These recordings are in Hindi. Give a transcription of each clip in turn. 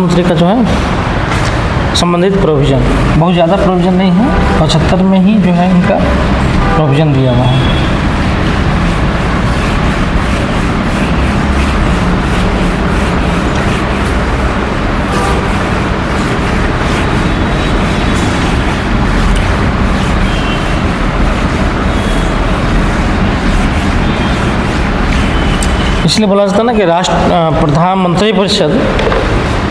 मंत्री का जो है संबंधित प्रोविज़न बहुत ज़्यादा प्रोविज़न नहीं है, 75 में ही जो है इनका प्रोविज़न दिया हुआ है। इसलिए बोला जाता है ना कि प्रधानमंत्री परिषद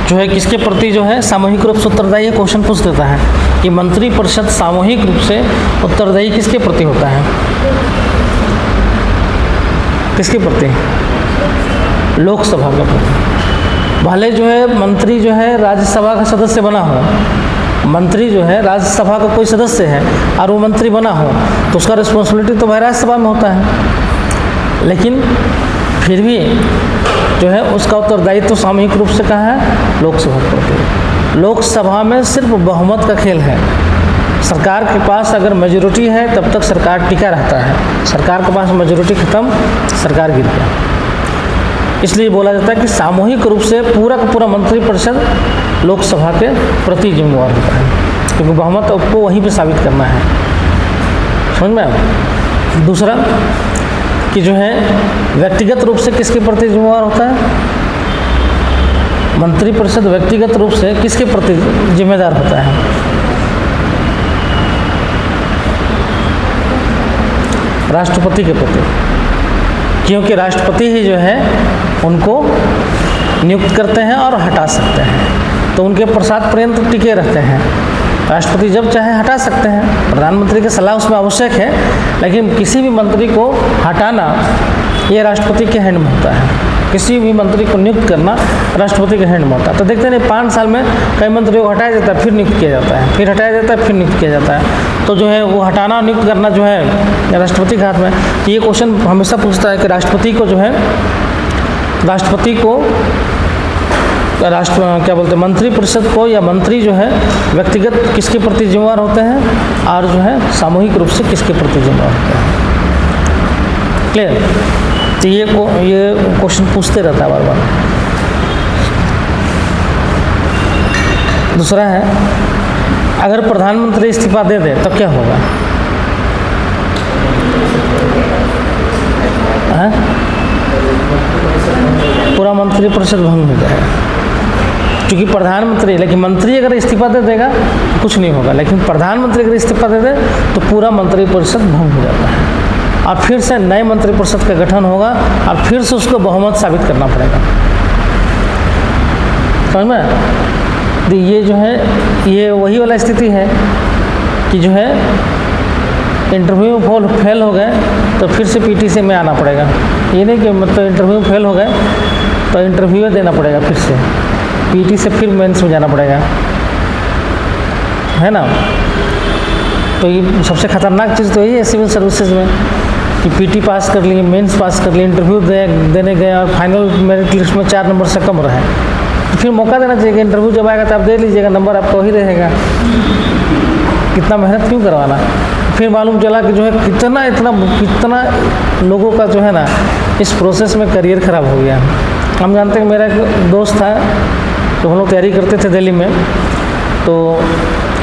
जो है किसके प्रति जो है सामूहिक रूप से उत्तरदायी है। क्वेश्चन पूछ देता है कि मंत्री परिषद सामूहिक रूप से उत्तरदायी किसके प्रति होता है, किसके प्रति? लोकसभा के प्रति। भले जो है मंत्री जो है राज्यसभा का सदस्य बना हो, मंत्री जो है राज्यसभा का कोई सदस्य है और वो मंत्री बना हो तो उसका रिस्पॉन्सिबिलिटी तो भाई राज्यसभा में होता है, लेकिन फिर भी जो है उसका उत्तरदायित्व तो सामूहिक रूप से कहाँ है, लोकसभा के प्रति। लोकसभा में सिर्फ बहुमत का खेल है। सरकार के पास अगर मेजोरिटी है तब तक सरकार टिका रहता है, सरकार के पास मेजोरिटी खत्म, सरकार गिर गया। इसलिए बोला जाता है कि सामूहिक रूप से पूरा का पूरा मंत्रिपरिषद लोकसभा के प्रति जिम्मेवार होता है, क्योंकि बहुमत को वहीं पर साबित करना है। समझ में आया? दूसरा कि जो है व्यक्तिगत रूप से किसके प्रति जिम्मेवार होता है, मंत्रिपरिषद व्यक्तिगत रूप से किसके प्रति जिम्मेदार होता है? राष्ट्रपति के प्रति, क्योंकि राष्ट्रपति ही जो है उनको नियुक्त करते हैं और हटा सकते हैं, तो उनके प्रसाद पर्यंत टिके रहते हैं। राष्ट्रपति जब चाहे हटा सकते हैं, प्रधानमंत्री की सलाह उसमें आवश्यक है, लेकिन किसी भी मंत्री को हटाना ये राष्ट्रपति के हैंड में होता है। किसी भी मंत्री को नियुक्त करना राष्ट्रपति के हैंड में होता है। तो देखते हैं 5 साल में कई मंत्रियों को हटाया जाता है, फिर नियुक्त किया जाता है, फिर हटाया जाता है, फिर नियुक्त किया जाता है। तो जो है वो हटाना नियुक्त करना जो है राष्ट्रपति के हाथ में। तो ये क्वेश्चन हमेशा पूछता है कि राष्ट्रपति को जो है क्या बोलते हैं मंत्रिपरिषद को या मंत्री जो है व्यक्तिगत किसके प्रति जिम्मेवार होते हैं और जो है सामूहिक रूप से किसके प्रति जिम्मेवार होते हैं। क्लियर? तो ये क्वेश्चन पूछते रहता है बार बार। दूसरा है, अगर प्रधानमंत्री इस्तीफा दे दे तो क्या होगा? पूरा मंत्रिपरिषद भंग हो जाएगा, क्योंकि प्रधानमंत्री, लेकिन मंत्री अगर इस्तीफा दे देगा कुछ नहीं होगा, लेकिन प्रधानमंत्री अगर इस्तीफा दे दे तो पूरा मंत्रिपरिषद भंग हो जाता है और फिर से नए मंत्रिपरिषद का गठन होगा और फिर से उसको बहुमत साबित करना पड़ेगा। समझ में? तो ये जो है ये वही वाला स्थिति है कि जो है इंटरव्यू में फेल हो गए तो फिर से पीटीसी में आना पड़ेगा। ये नहीं कि मतलब इंटरव्यू में फेल हो गए तो इंटरव्यू देना पड़ेगा, फिर से पीटी से फिर मेंस में जाना पड़ेगा, है ना? तो ये सबसे ख़तरनाक चीज़ तो यही है सिविल सर्विसेज में कि पीटी पास कर लिए, मेंस पास कर लिए, इंटरव्यू देने गए और फाइनल मेरिट लिस्ट में 4 नंबर से कम रहे, तो फिर मौका देना चाहिए कि इंटरव्यू जब आएगा तो आप दे लीजिएगा, नंबर आपका वही रहेगा। कितना मेहनत क्यों करवाना? फिर मालूम चला कि जो है कितना लोगों का जो है ना इस प्रोसेस में करियर ख़राब हो गया। हम जानते हैं, मेरा एक दोस्त था तो हम लोग तैयारी करते थे दिल्ली में, तो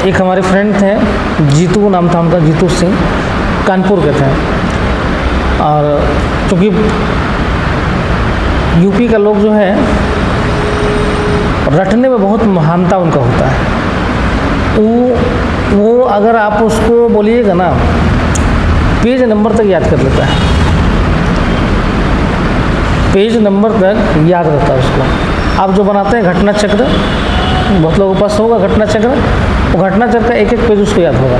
एक हमारे फ्रेंड थे, जीतू नाम था उनका, जीतू सिंह, कानपुर के थे। और चूँकि यूपी का लोग जो है रटने में बहुत महानता उनका होता है। वो अगर आप उसको बोलिएगा ना पेज नंबर तक याद कर लेता है, पेज नंबर तक याद रहता है उसको। आप जो बनाते हैं घटना चक्र, बहुत लोगों के पास होगा घटना चक्र, वो घटना चक्र का एक पेज उसको याद होगा,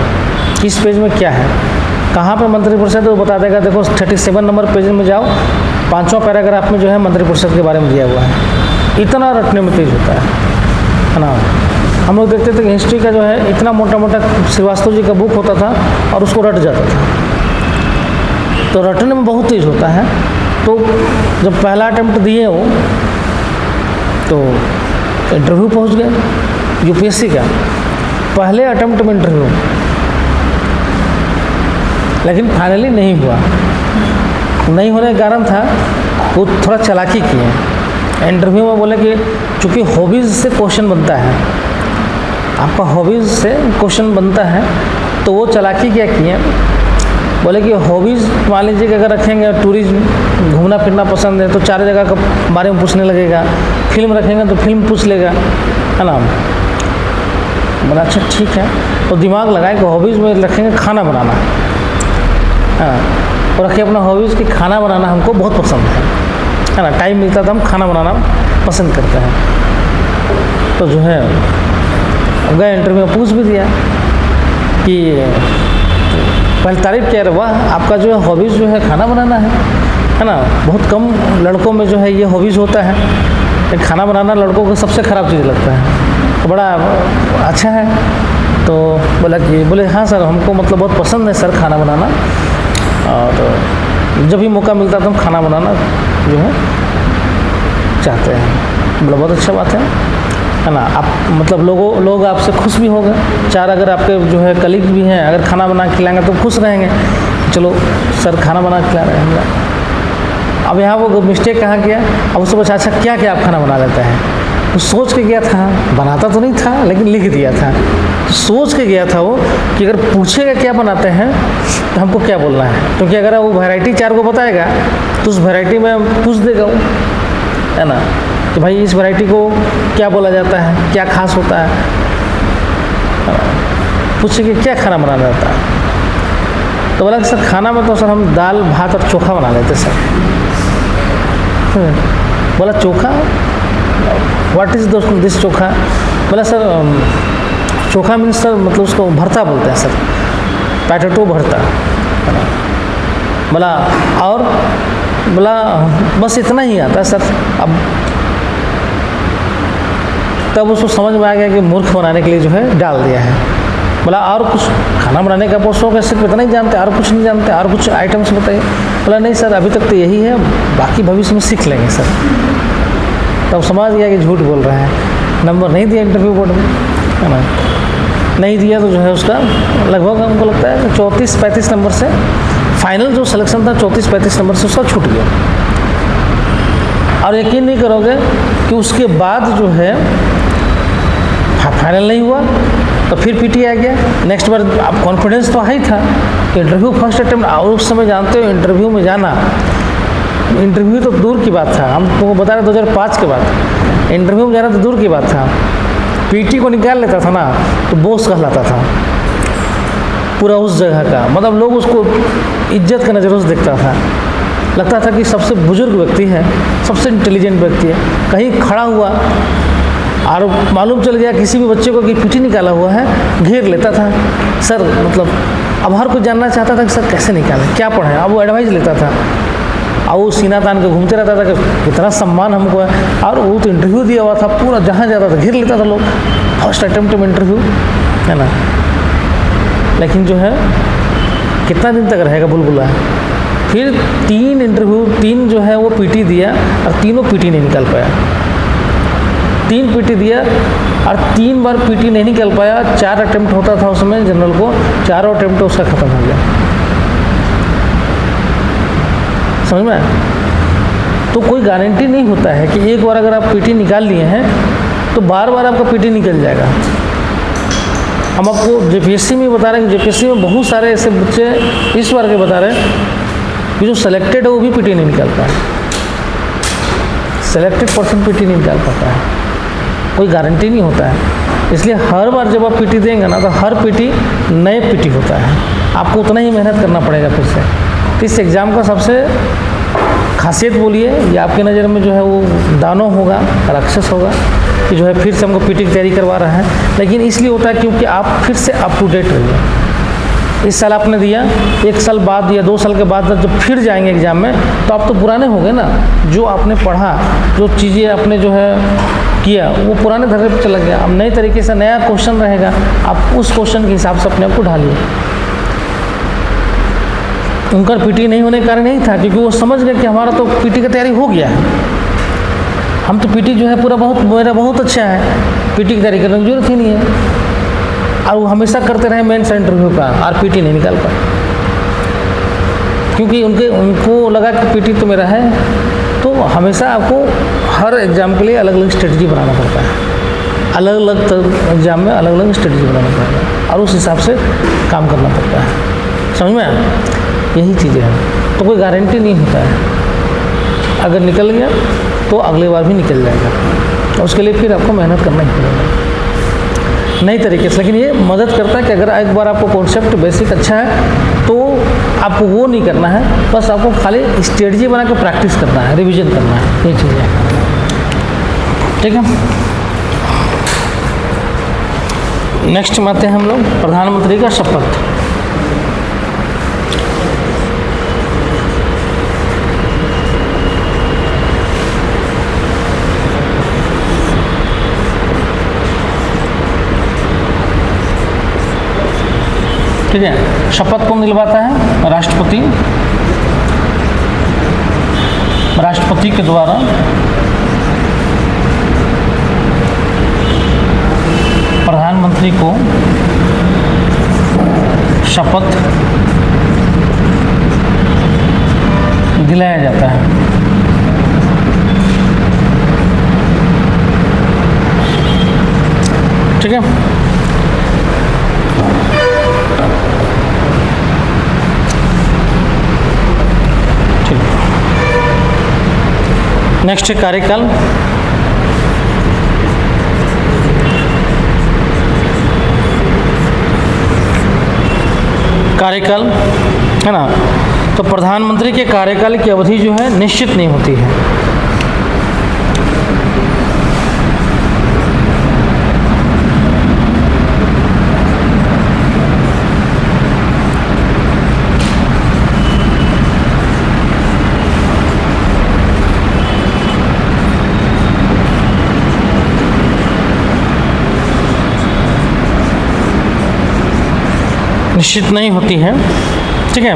किस पेज में क्या है, कहाँ पे मंत्रिपरिषद, वो बता देगा। देखो 37 नंबर पेज में जाओ, 5वां पैराग्राफ में जो है मंत्रिपरिषद के बारे में दिया हुआ है। इतना रटने में तेज होता है ना। हम लोग देखते थे कि हिस्ट्री का जो है इतना मोटा मोटा श्रीवास्तव जी का बुक होता था और उसको रट जाता था, तो रटने में बहुत तेज होता है। तो जब पहला अटेम्प्ट दिए वो तो इंटरव्यू पहुंच गए यूपीएससी का, पहले अटेम्प्ट में इंटरव्यू, लेकिन फाइनली नहीं हुआ। नहीं होने का कारण था वो थोड़ा चालाकी किए, इंटरव्यू में बोले कि चूँकि हॉबीज़ से क्वेश्चन बनता है, आपका हॉबीज़ से क्वेश्चन बनता है, तो वो चालाकी क्या किए, बोले कि हॉबीज़ मान लीजिए कि अगर रखेंगे टूरिज्म घूमना फिरना पसंद है तो 4 जगह के बारे में पूछने लगेगा, फिल्म रखेंगे तो फिल्म पूछ लेगा, है ना। बोला अच्छा ठीक है, तो दिमाग लगाए कि हॉबीज़ में रखेंगे खाना बनाना, हाँ, और रखिए अपना हॉबीज़ कि खाना बनाना हमको बहुत पसंद है ना, टाइम मिलता था हम खाना बनाना पसंद करते हैं। तो जो है गए इंटरव्यू में पूछ भी दिया कि पहले तारीफ़ किया, वाह आपका जो है हॉबीज़ जो है खाना बनाना है ना। बहुत कम लड़कों में जो है ये हॉबीज़ होता है, खाना बनाना लड़कों को सबसे ख़राब चीज़ लगता है, तो बड़ा अच्छा है। तो बोले हाँ सर हमको मतलब बहुत पसंद है सर खाना बनाना, और जब भी मौका मिलता तो हम खाना बनाना जो है चाहते हैं। बोला बहुत अच्छा बात है ना। आप मतलब लोग आपसे खुश भी हो गए, 4 अगर आपके जो है कलीग भी हैं, अगर खाना बना के खिलाएंगे तो खुश रहेंगे, चलो सर खाना बना के खिला रहे हैं। अब यहाँ वो मिस्टेक कहाँ किया, अब उससे पूछा अच्छा क्या क्या आप खाना बना लेते हैं, तो सोच के गया था, बनाता तो नहीं था लेकिन लिख दिया था। तो सोच के गया था वो कि अगर पूछेगा क्या बनाते हैं तो हमको क्या बोलना है, क्योंकि अगर वो वैरायटी 4 को बताएगा तो उस वैरायटी में पूछ देगा वो, है ना, कि भाई इस वैरायटी को क्या बोला जाता है, क्या खास होता है, पूछे कि क्या खाना बनाना जाता है। तो बोला कि सर खाना में तो सर हम दाल भात और चोखा बना लेते सर। बोला चोखा, व्हाट इज़ दिस चोखा। बोला सर चोखा मीन्स सर मतलब उसको भरता बोलते हैं सर, पैटेटो भरता। बोला और, बोला बस इतना ही आता है सर। अब तब उसको समझ में आ गया कि मूर्ख बनाने के लिए जो है डाल दिया है। बोला और कुछ खाना बनाने का बहुत शौक है, सिर्फ इतना ही जानते, और कुछ नहीं जानते, और कुछ आइटम्स बताइए। बोला नहीं सर अभी तक तो यही है, बाकी भविष्य में सीख लेंगे सर। तब समझ गया कि झूठ बोल रहा है। नंबर नहीं दिया इंटरव्यू बोर्ड में, है ना, नहीं दिया तो जो है उसका लगभग हमको लगता है 34-35 नंबर से फाइनल जो सिलेक्शन था 34-35 नंबर से उसका छूट गया। और यकीन नहीं करोगे कि उसके बाद जो है फाइनल नहीं हुआ तो फिर पीटी आ गया। नेक्स्ट बार अब कॉन्फिडेंस तो ही था, इंटरव्यू फर्स्ट अटेम्प्ट, और उस समय जानते हो इंटरव्यू में जाना, इंटरव्यू तो दूर की बात था, हम तुमको बता रहे 2005 के बाद इंटरव्यू में जाना तो दूर की बात था, पीटी को निकाल लेता था ना तो बॉस कहलाता था पूरा उस जगह का, मतलब लोग उसको इज्जत के नज़रों से देखता था, लगता था कि सबसे बुजुर्ग व्यक्ति है, सबसे इंटेलिजेंट व्यक्ति है। कहीं खड़ा हुआ और मालूम चल गया किसी भी बच्चे को कि पीटी निकाला हुआ है, घेर लेता था सर, मतलब अब हर कोई जानना चाहता था कि सर कैसे निकालें, क्या पढ़ें, अब वो एडवाइस लेता था, और वो सीना तान के घूमते रहता था कि कितना सम्मान हमको है। और वो तो इंटरव्यू दिया हुआ था, पूरा जहाँ जाता था घेर लेता था लोग, फर्स्ट अटेम्प्ट में इंटरव्यू, है ना। लेकिन जो है कितना दिन तक रहेगा बुलबुला। फिर 3 इंटरव्यू, 3 जो है वो पीटी दिया और तीनों पीटी नहीं निकाल पाया। 3 पीटी दिया और 3 बार पीटी नहीं निकल पाया। 4 अटेम्प्ट होता था उसमें जनरल को, 4 अटेम्प्ट उसका ख़त्म हो गया। समझ में? तो कोई गारंटी नहीं होता है कि एक बार अगर आप पीटी निकाल लिए हैं तो बार बार आपका पीटी निकल जाएगा। हम आपको जेपीएससी में बता रहे हैं, जेपीएससी में बहुत सारे ऐसे बच्चे इस बार के बता रहे हैं कि जो सेलेक्टेड है वो भी पीटी नहीं निकाल पाए, सेलेक्टेड पर्सन पीटी नहीं निकाल पाता है, कोई गारंटी नहीं होता है। इसलिए हर बार जब आप पीटी देंगे ना तो हर पीटी नए पीटी होता है, आपको उतना ही मेहनत करना पड़ेगा फिर से। तो इस एग्ज़ाम का सबसे खासियत बोलिए या आपके नज़र में जो है वो दानव होगा, राक्षस होगा कि जो है फिर से हमको पीटी की तैयारी करवा रहा है, लेकिन इसलिए होता है क्योंकि आप फिर से अप टू डेट रहिए। इस साल आपने दिया, 1 साल बाद दिया, 2 साल के बाद जब फिर जाएंगे एग्ज़ाम में तो आप तो पुराने हो गए ना, जो आपने पढ़ा, जो चीज़ें आपने जो है किया वो पुराने धर्रे पर चला गया। अब नए तरीके से नया क्वेश्चन रहेगा, आप उस क्वेश्चन के हिसाब से अपने आप को ढालिए। उनका पीटी नहीं होने का कारण नहीं था क्योंकि वो समझ गए कि हमारा तो पीटी की तैयारी हो गया है, हम तो पीटी जो है पूरा मेरा बहुत अच्छा है, पीटी की तैयारी करने की जरूरत ही नहीं है। और वो हमेशा करते रहे मेंस इंटरव्यू का और पीटी नहीं निकाल पाए क्योंकि उनको लगा कि पीटी तो मेरा है। तो हमेशा आपको हर एग्ज़ाम के लिए अलग अलग स्ट्रेटजी बनाना पड़ता है, अलग अलग एग्ज़ाम में अलग अलग स्ट्रेटजी बनाना पड़ता है और उस हिसाब से काम करना पड़ता है। समझ में आया? यही चीज़ें हैं। तो कोई गारंटी नहीं होता है, अगर निकल गया तो अगली बार भी निकल जाएगा, उसके लिए फिर आपको मेहनत करना ही पड़ेगा नई तरीके से। लेकिन ये मदद करता है कि अगर एक बार आपको कॉन्सेप्ट बेसिक अच्छा है तो आपको वो नहीं करना है, बस आपको खाली स्ट्रेटजी बना के प्रैक्टिस करना है, रिवीजन करना है, ये चीज़ें। ठीक है, नेक्स्ट में आते हैं हम लोग प्रधानमंत्री का शपथ। ठीक है, शपथ कौन दिलवाता है? राष्ट्रपति। राष्ट्रपति के द्वारा प्रधानमंत्री को शपथ दिलाया जाता है। ठीक है, नेक्स्ट है कार्यकाल। कार्यकाल है ना, तो प्रधानमंत्री के कार्यकाल की अवधि जो है निश्चित नहीं होती है। निश्चित नहीं होती है। ठीक है,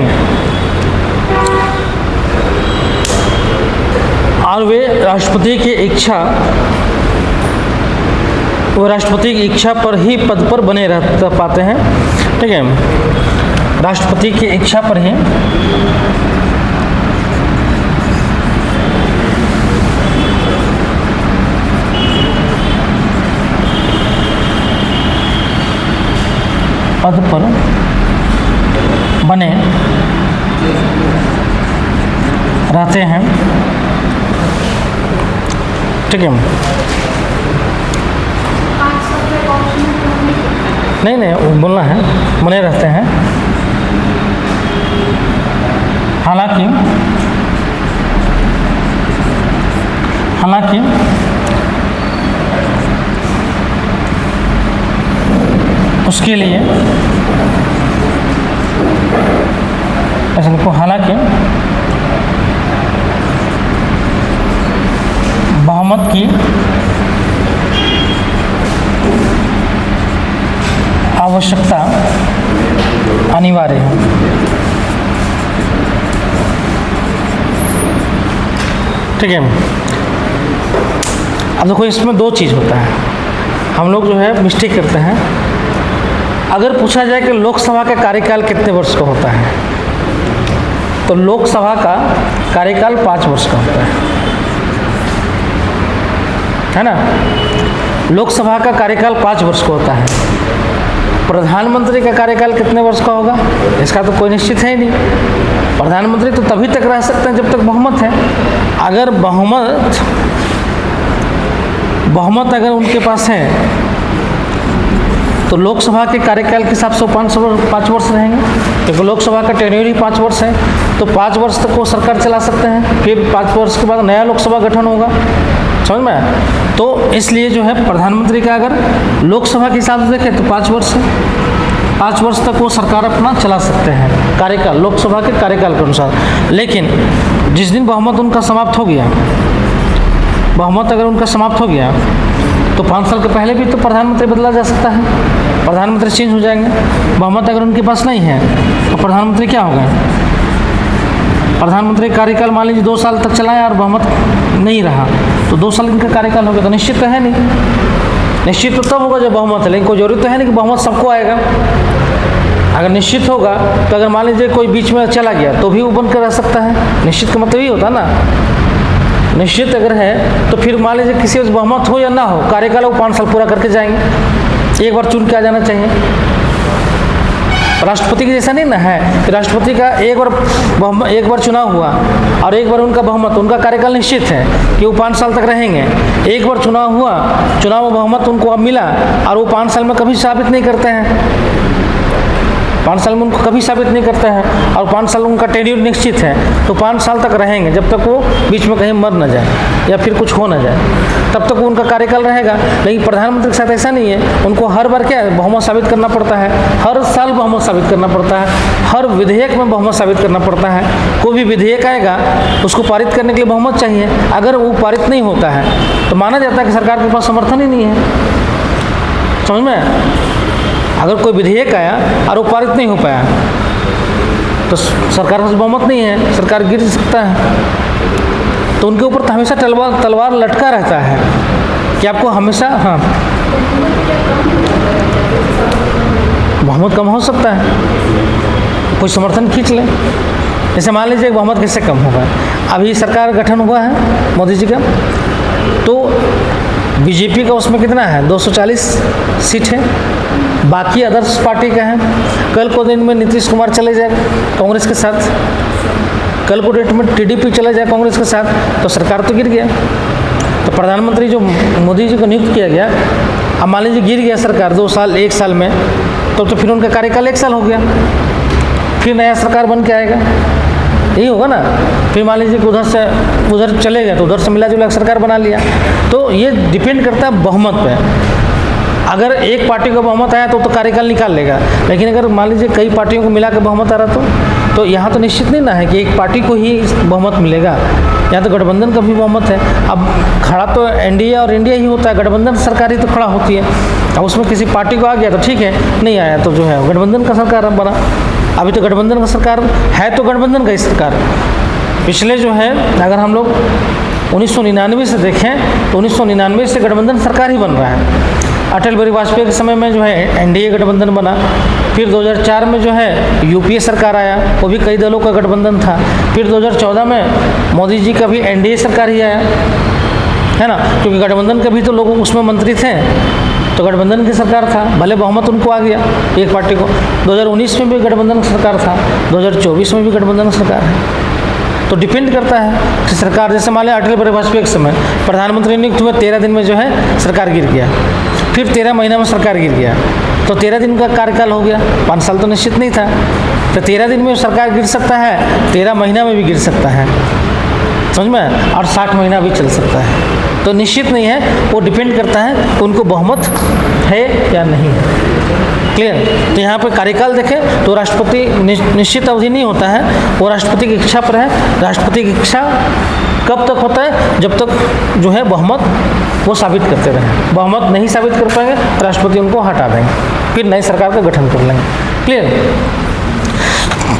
और वे राष्ट्रपति की इच्छा, वो राष्ट्रपति की इच्छा पर ही पद पर बने रह पाते हैं। ठीक है, राष्ट्रपति की इच्छा पर ही पद पर बने रहते हैं। ठीक है, नहीं बोलना है, बने रहते हैं। हालांकि उसके लिए ऐसा लिखो, हालांकि बहुमत की आवश्यकता अनिवार्य है। ठीक है, अब देखो इसमें दो चीज़ होता है, हम लोग जो है मिस्टेक करते हैं। अगर पूछा जाए कि लोकसभा का कार्यकाल कितने वर्ष का होता है, तो लोकसभा का कार्यकाल 5 वर्ष का होता है ना। लोकसभा का कार्यकाल 5 वर्ष का होता है। प्रधानमंत्री का कार्यकाल कितने वर्ष का होगा, इसका तो कोई निश्चित है ही नहीं। प्रधानमंत्री तो तभी तक रह सकते हैं जब तक बहुमत है। अगर बहुमत अगर उनके पास है तो लोकसभा के कार्यकाल के हिसाब से 5 वर्ष रहेंगे, क्योंकि लोकसभा का टेन्योर ही 5 वर्ष है। तो 5 वर्ष तक वो सरकार चला सकते हैं, फिर 5 वर्ष के बाद नया लोकसभा गठन होगा। समझ में आया? तो इसलिए जो है प्रधानमंत्री का अगर लोकसभा के हिसाब से देखें तो 5 वर्ष है। 5 वर्ष तक वो सरकार अपना चला सकते हैं कार्यकाल, लोकसभा के कार्यकाल के अनुसार। लेकिन जिस दिन बहुमत उनका समाप्त हो गया, बहुमत अगर उनका समाप्त हो गया तो 5 साल के पहले भी तो प्रधानमंत्री बदला जा सकता है, प्रधानमंत्री चेंज हो जाएंगे। बहुमत अगर उनके पास नहीं है तो प्रधानमंत्री क्या हो गए? प्रधानमंत्री कार्यकाल मान लीजिए 2 साल तक चलाया और बहुमत नहीं रहा, तो 2 साल इनका कार्यकाल हो गया, तो निश्चित तो है नहीं। निश्चित तो तब होगा जब बहुमत है, लेकिन कोई जरूरी तो है नहीं कि बहुमत सबको आएगा। अगर निश्चित होगा तो अगर मान लीजिए कोई बीच में चला गया तो भी वो बनकर रह सकता है। निश्चित का मतलब ही होता है ना। निश्चित अगर है तो फिर मान लीजिए किसी वजह बहुमत हो या ना हो, कार्यकाल वो 5 साल पूरा करके जाएंगे, एक बार चुन के आ जाना चाहिए। राष्ट्रपति की जैसा नहीं ना है कि राष्ट्रपति का एक बार चुनाव हुआ और एक बार उनका बहुमत, उनका कार्यकाल निश्चित है कि वो 5 साल तक रहेंगे। एक बार चुनाव हुआ, चुनाव में बहुमत उनको अब मिला और वो 5 साल में कभी साबित नहीं करते हैं, 5 साल में उनको कभी साबित नहीं करते हैं और 5 साल उनका टेन्यूर निश्चित है, तो 5 साल तक रहेंगे जब तक वो बीच में कहीं मर न जाए या फिर कुछ हो न जाए, तब तक वो उनका कार्यकाल रहेगा। लेकिन प्रधानमंत्री के साथ ऐसा नहीं है, उनको हर बार क्या है, बहुमत साबित करना पड़ता है, हर साल बहुमत साबित करना पड़ता है, हर विधेयक में बहुमत साबित करना पड़ता है। कोई भी विधेयक आएगा उसको पारित करने के लिए बहुमत चाहिए, अगर वो पारित नहीं होता है तो माना जाता है कि सरकार के पास समर्थन ही नहीं है। समझ में? अगर कोई विधेयक आया और वो पारित नहीं हो पाया तो सरकार के पास बहुमत नहीं है, सरकार गिर सकता है। तो उनके ऊपर तो हमेशा तलवार लटका रहता है कि आपको हमेशा बहुमत कम हो सकता है, कोई समर्थन खींच ले। जैसे मान लीजिए बहुमत कैसे कम होगा, अभी सरकार गठन हुआ है मोदी जी का, तो बीजेपी का उसमें कितना है, 240 सीट है, बाकी अदर्स पार्टी का है। कल को दिन में नीतीश कुमार चले जाए कांग्रेस के साथ, कल को डेट में टीडीपी चले जाए कांग्रेस के साथ, तो सरकार तो गिर गया। तो प्रधानमंत्री जो मोदी जी को नियुक्त किया गया, अब मान लीजिए गिर गया सरकार 2 साल 1 साल में, तो फिर उनका कार्यकाल 1 साल हो गया, फिर नया सरकार बन के आएगा, यही होगा ना। फिर मान लीजिए कि उधर चले गए तो उधर से मिला जुला सरकार बना लिया। तो ये डिपेंड करता है बहुमत पे। अगर एक पार्टी को बहुमत आया तो कार्यकाल निकाल लेगा, लेकिन अगर मान लीजिए कई पार्टियों को मिला के बहुमत आ रहा तो यहाँ तो निश्चित नहीं ना है कि एक पार्टी को ही बहुमत मिलेगा, यहाँ तो गठबंधन का भी बहुमत है। अब खड़ा तो एनडीए और इंडिया ही होता है, गठबंधन सरकार ही तो खड़ा होती है। अब उसमें किसी पार्टी को आ गया तो ठीक है, नहीं आया तो जो है गठबंधन का सरकार बना। अभी तो गठबंधन का सरकार है, तो गठबंधन का ही सरकार। पिछले जो है अगर हम लोग 1999 से देखें तो 1999 से गठबंधन सरकार ही बन रहा है। अटल बिहारी वाजपेयी के समय में जो है एनडीए गठबंधन बना, फिर 2004 में जो है यूपीए सरकार आया, वो भी कई दलों का गठबंधन था। फिर 2014 में मोदी जी का भी एनडीए सरकार ही आया, है ना, क्योंकि गठबंधन के भी तो लोग उसमें मंत्री थे, तो गठबंधन की सरकार था, भले बहुमत उनको आ गया एक पार्टी को। 2019 में भी गठबंधन सरकार था, 2024 में भी गठबंधन सरकार है। तो डिपेंड करता है कि सरकार, जैसे मान लिया अटल बिहारी वाजपेयी के समय प्रधानमंत्री नियुक्त हुए, 13 दिन में जो है सरकार गिर गया, फिर 13 महीना में सरकार गिर गया, तो 13 दिन का कार्यकाल हो गया, 5 साल तो निश्चित नहीं था। तो 13 दिन में सरकार गिर सकता है, 13 महीना में भी गिर सकता है, समझ में, और 60 महीना भी चल सकता है। तो निश्चित नहीं है, वो डिपेंड करता है उनको बहुमत है या नहीं है। क्लियर? तो यहाँ पे कार्यकाल देखें तो राष्ट्रपति निश्चित अवधि नहीं होता है, वो राष्ट्रपति की इच्छा पर है। राष्ट्रपति की इच्छा कब तक होता है, जब तक जो है बहुमत वो साबित करते रहें। बहुमत नहीं साबित कर पाएंगे, राष्ट्रपति उनको हटा देंगे, फिर नई सरकार का गठन कर लेंगे। क्लियर?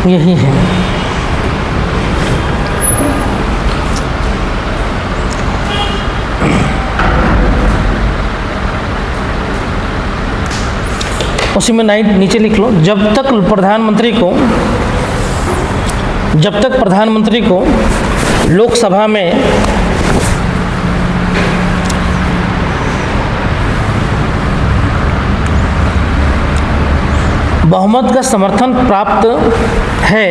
यही है। उसी में नीचे लिख लो, जब तक प्रधानमंत्री को लोकसभा में बहुमत का समर्थन प्राप्त है,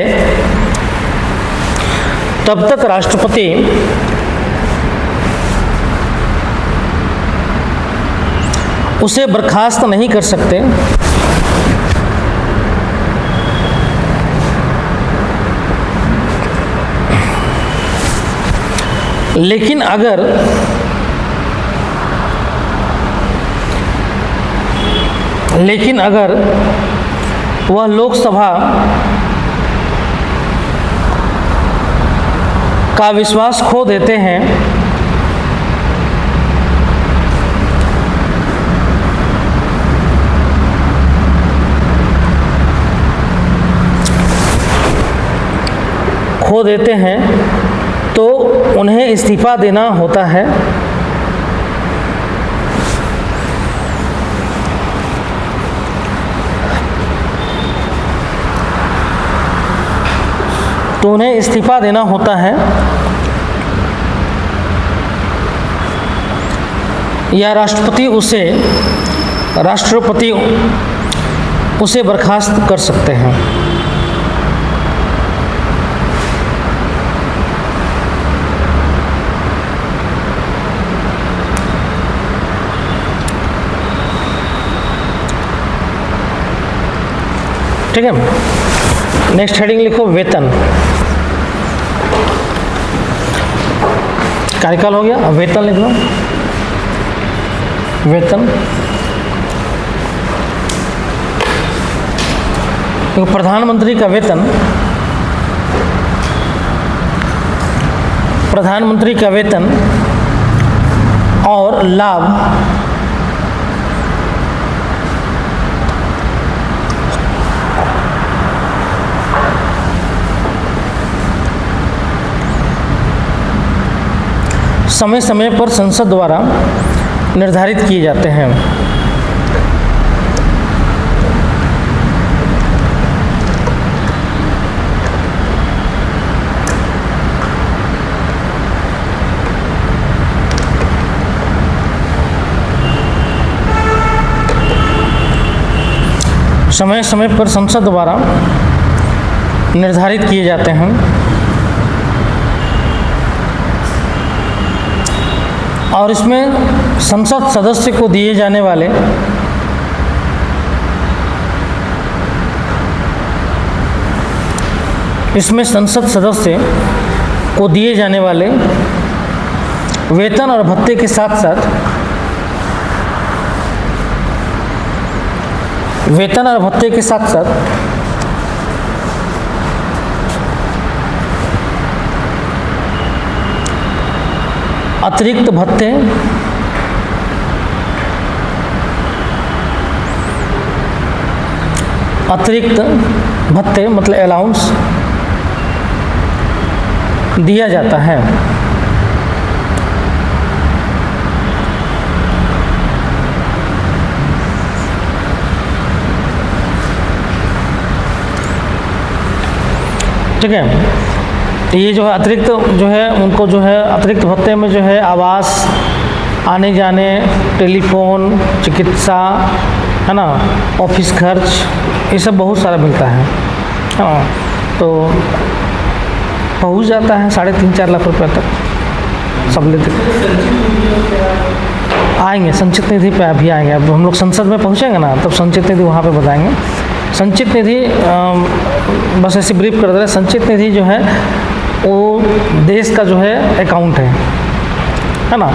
तब तक राष्ट्रपति उसे बर्खास्त नहीं कर सकते। लेकिन अगर वह लोकसभा का विश्वास खो देते हैं तो उन्हें इस्तीफा देना होता है। या राष्ट्रपति उसे बर्खास्त कर सकते हैं। ठीक है, नेक्स्ट हेडिंग लिखो वेतन। कार्यकाल हो गया, अब वेतन लिख लो। वेतन, तो प्रधानमंत्री का वेतन और लाभ समय समय पर संसद द्वारा निर्धारित किए जाते हैं। समय समय पर संसद द्वारा निर्धारित किए जाते हैं और इसमें संसद सदस्य को दिए जाने वाले वेतन और भत्ते के साथ साथ अतिरिक्त भत्ते मतलब अलाउंस दिया जाता है। ठीक है, ये जो है अतिरिक्त जो है उनको जो है अतिरिक्त भत्ते में जो है आवास, आने जाने, टेलीफोन, चिकित्सा, है ना, ऑफिस खर्च, ये सब बहुत सारा मिलता है। हाँ, तो पहुंच जाता है 3.5-4 लाख रुपए तक सब लेते। आएंगे संचित निधि पे, अभी आएंगे। अब हम लोग संसद में पहुंचेंगे ना, तब संचित निधि वहाँ पे बताएंगे। संचित निधि बस ऐसे ब्रीफ कर दे रहे। संचित निधि जो है वो देश का जो है अकाउंट है ना,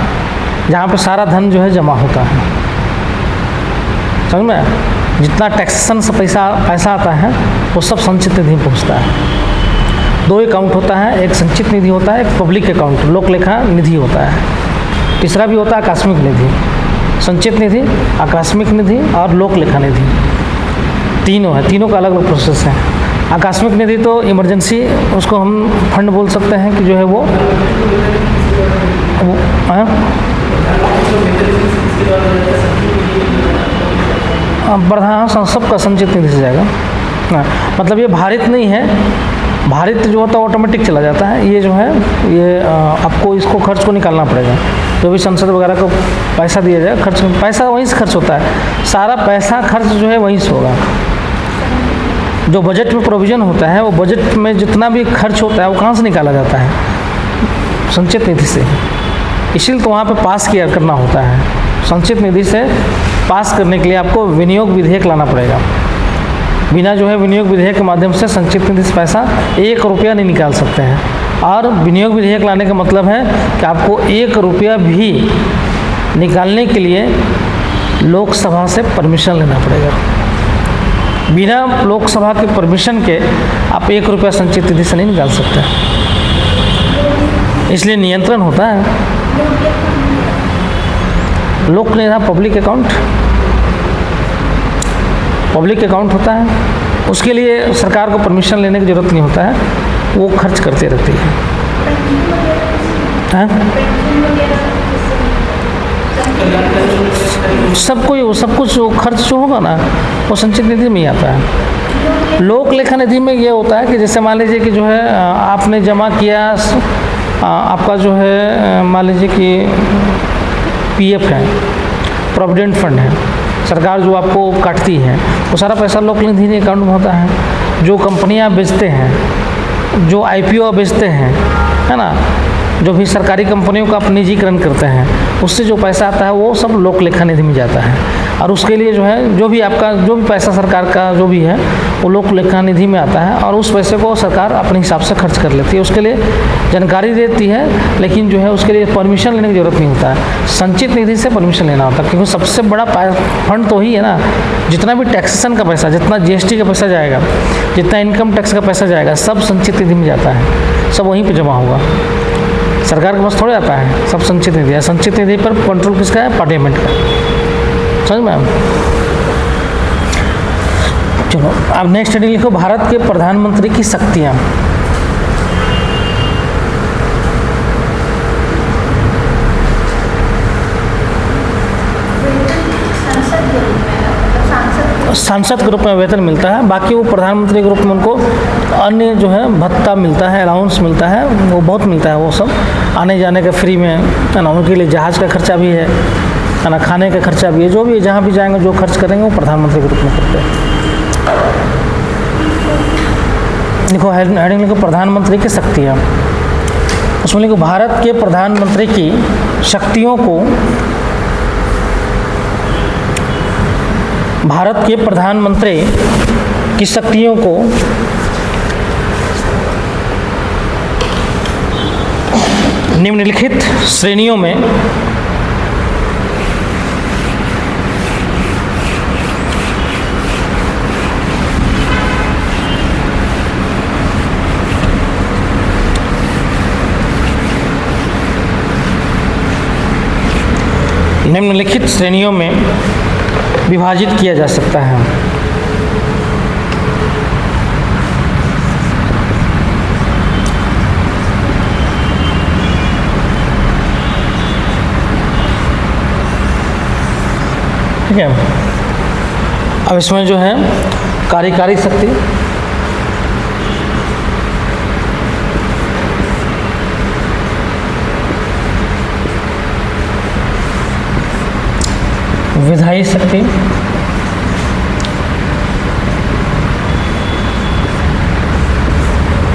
जहाँ पे सारा धन जो है जमा होता है। समझ में, जितना टैक्सेशन से पैसा आता है वो सब संचित निधि में पहुँचता है। 2 अकाउंट होता है, एक संचित निधि होता है, एक पब्लिक अकाउंट लोक लेखा निधि होता है। तीसरा भी होता है आकस्मिक निधि। संचित निधि, आकस्मिक निधि और लोक लेखा निधि, तीनों है। तीनों का अलग अलग प्रोसेस है। आकस्मिक निधि तो इमरजेंसी, उसको हम फंड बोल सकते हैं कि जो है वो हाँ सबका संचित निधि से जाएगा। हाँ, मतलब ये भारित नहीं है। भारित जो होता है ऑटोमेटिक चला जाता है। ये जो है ये आपको इसको खर्च को निकालना पड़ेगा। जो भी संसद वगैरह को पैसा दिया जाए, पैसा वहीं से खर्च होता है। सारा पैसा खर्च जो है वहीं से होगा। जो बजट में प्रोविज़न होता है, वो बजट में जितना भी खर्च होता है वो कहाँ से निकाला जाता है? संचित निधि से। इसीलिए तो वहाँ पे पास किया करना होता है। संचित निधि से पास करने के लिए आपको विनियोग विधेयक लाना पड़ेगा। बिना जो है विनियोग विधेयक के माध्यम से संचित निधि से पैसा 1 रुपया नहीं निकाल सकते हैं। और विनियोग विधेयक लाने का मतलब है कि आपको 1 रुपया भी निकालने के लिए लोकसभा से परमिशन लेना पड़ेगा। बिना लोकसभा के परमिशन के आप 1 रुपया संचित निधि से नहीं निकाल सकते, इसलिए नियंत्रण होता है। लोक निधि पब्लिक अकाउंट होता है, उसके लिए सरकार को परमिशन लेने की ज़रूरत नहीं होता है, वो खर्च करते रहती है। सब कुछ जो खर्च जो होगा ना वो संचित निधि में ही आता है। लोक लेखा निधि में ये होता है कि जैसे मान लीजिए कि जो है आपने जमा किया, आपका जो है मान लीजिए कि पीएफ है, प्रोविडेंट फंड है, सरकार जो आपको काटती है वो सारा पैसा लोक निधि अकाउंट में होता है। जो कंपनियां बेचते हैं, जो आईपीओ बेचते हैं, है ना, जो भी सरकारी कंपनियों का आप निजीकरण करते हैं, उससे जो पैसा आता है वो सब लोक लेखा निधि में जाता है। और उसके लिए जो है जो भी आपका जो भी पैसा सरकार का जो भी है वो लोक लेखा निधि में आता है और उस पैसे को सरकार अपने हिसाब से खर्च कर लेती है। उसके लिए जानकारी देती है, लेकिन जो है उसके लिए परमिशन लेने की ज़रूरत नहीं होता है। संचित निधि से परमिशन लेना होता है, क्योंकि सबसे बड़ा फंड तो ही है ना। जितना भी टैक्सेशन का पैसा, जितना जीएसटी का पैसा जाएगा, जितना इनकम टैक्स का पैसा जाएगा, सब संचित निधि में जाता है, सब वहीं पर जमा होगा। सरकार के पास थोड़े आता है, सब संचित निधि है। संचित निधि पर कंट्रोल किसका है? पार्लियामेंट का। समझ में? चलो अब नेक्स्ट हेडिंग लिखो, भारत के प्रधानमंत्री की शक्तियाँ। सांसद के रूप में वेतन मिलता है, बाकी वो प्रधानमंत्री के रूप में उनको अन्य जो है भत्ता मिलता है, अलाउंस मिलता है, वो बहुत मिलता है। वो सब आने जाने का फ्री में, है ना, उनके लिए जहाज़ का खर्चा भी है ना, खाने का खर्चा भी है। जो भी जहाँ भी जाएंगे जो खर्च करेंगे वो प्रधानमंत्री के रूप में करते हैं। देखो हेडिंग लिखो, प्रधानमंत्री की शक्तियाँ। उसमें लिखो, भारत के प्रधानमंत्री की शक्तियों को, भारत के प्रधानमंत्री की शक्तियों को निम्नलिखित श्रेणियों में विभाजित किया जा सकता है। ठीक है, अब इसमें जो है कार्यकारी शक्ति, विधायी शक्ति,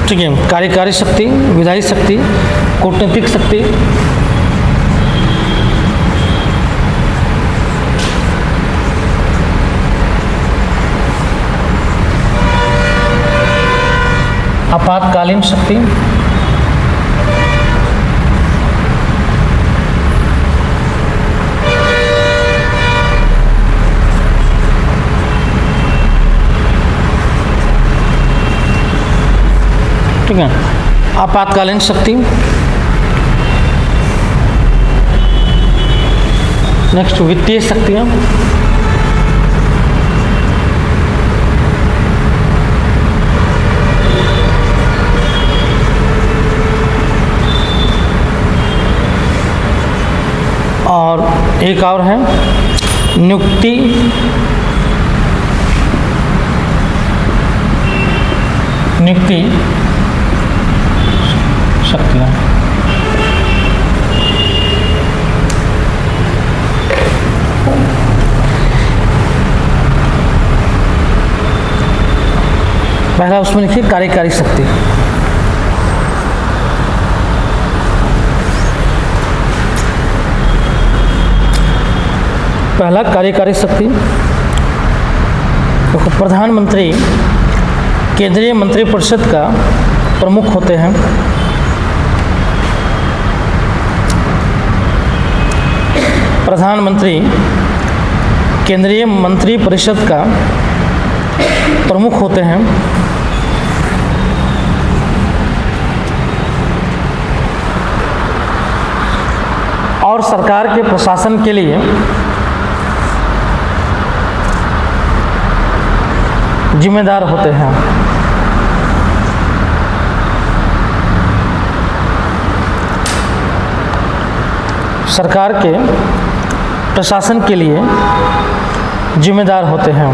ठीक है, कार्यकारी शक्ति, विधायी शक्ति, कूटनीतिक शक्ति, आपातकालीन शक्ति, ठीक है, आपातकालीन शक्ति। नेक्स्ट वित्तीय शक्तियाँ, और एक और है नियुक्ति शक्तियाँ। पहला उसमें लिखिए कार्यकारी शक्ति। पहला कार्यकारी शक्ति, तो प्रधानमंत्री केंद्रीय मंत्रिपरिषद का प्रमुख होते हैं। प्रधानमंत्री केंद्रीय मंत्रिपरिषद का प्रमुख होते हैं। और सरकार के प्रशासन के लिए जिम्मेदार होते हैं। सरकार के प्रशासन के लिए जिम्मेदार होते हैं।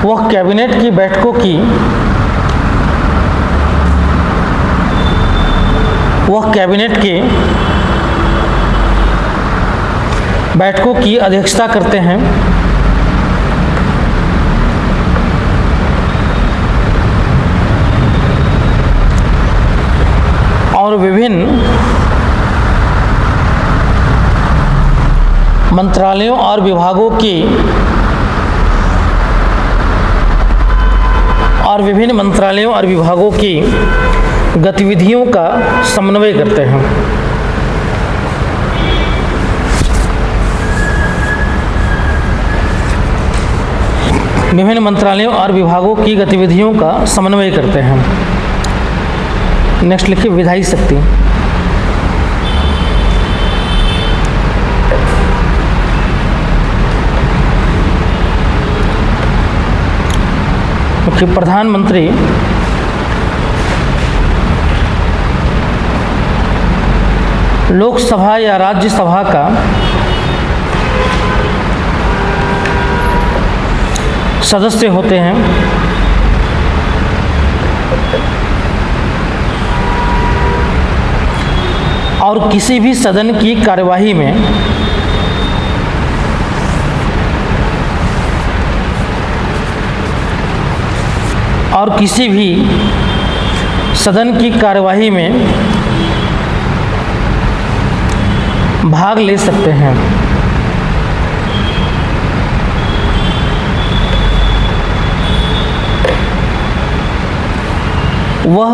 वह कैबिनेट की बैठकों की वह कैबिनेट के बैठकों की अध्यक्षता करते हैं। और विभिन्न मंत्रालयों और विभागों की गतिविधियों का समन्वय करते हैं। विभिन्न मंत्रालयों और विभागों की गतिविधियों का समन्वय करते हैं। नेक्स्ट लिखिए विधायी शक्ति। कि प्रधानमंत्री लोकसभा या राज्यसभा का सदस्य होते हैं और किसी भी सदन की कार्यवाही में भाग ले सकते हैं। वह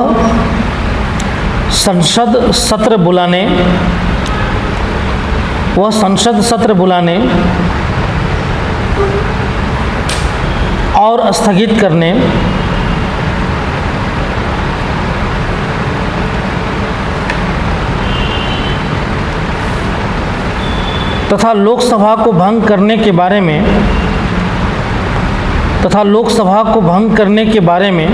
संसद सत्र बुलाने और स्थगित करने तथा लोकसभा को भंग करने के बारे में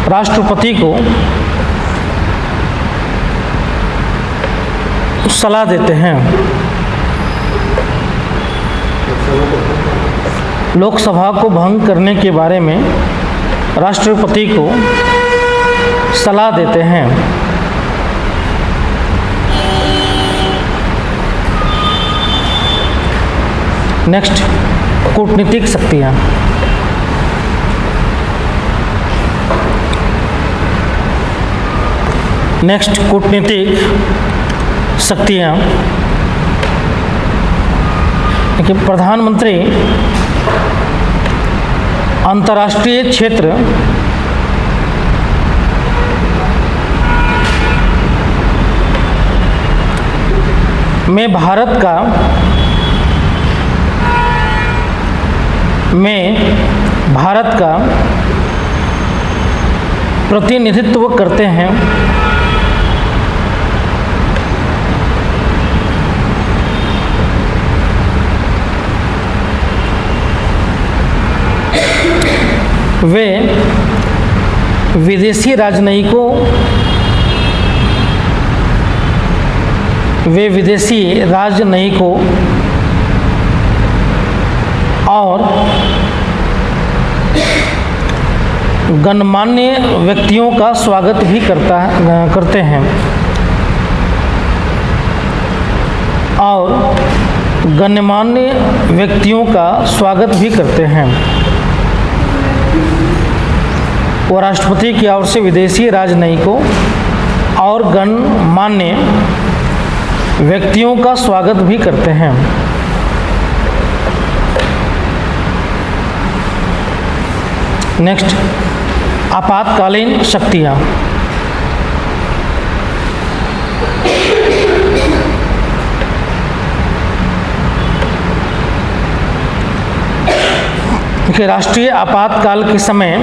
राष्ट्रपति को सलाह देते हैं। लोकसभा को भंग करने के बारे में राष्ट्रपति को सलाह देते हैं। नेक्स्ट कूटनीतिक शक्तियाँ। देखिए प्रधानमंत्री अंतर्राष्ट्रीय क्षेत्र में भारत का प्रतिनिधित्व करते हैं। वे विदेशी राजनयिकों और गणमान्य व्यक्तियों का स्वागत भी करते हैं और गणमान्य व्यक्तियों का स्वागत भी करते हैं। वो राष्ट्रपति की ओर से विदेशी राजनयिकों और गणमान्य व्यक्तियों का स्वागत भी करते हैं। नेक्स्ट आपातकालीन शक्तियाँ। राष्ट्रीय आपातकाल के समय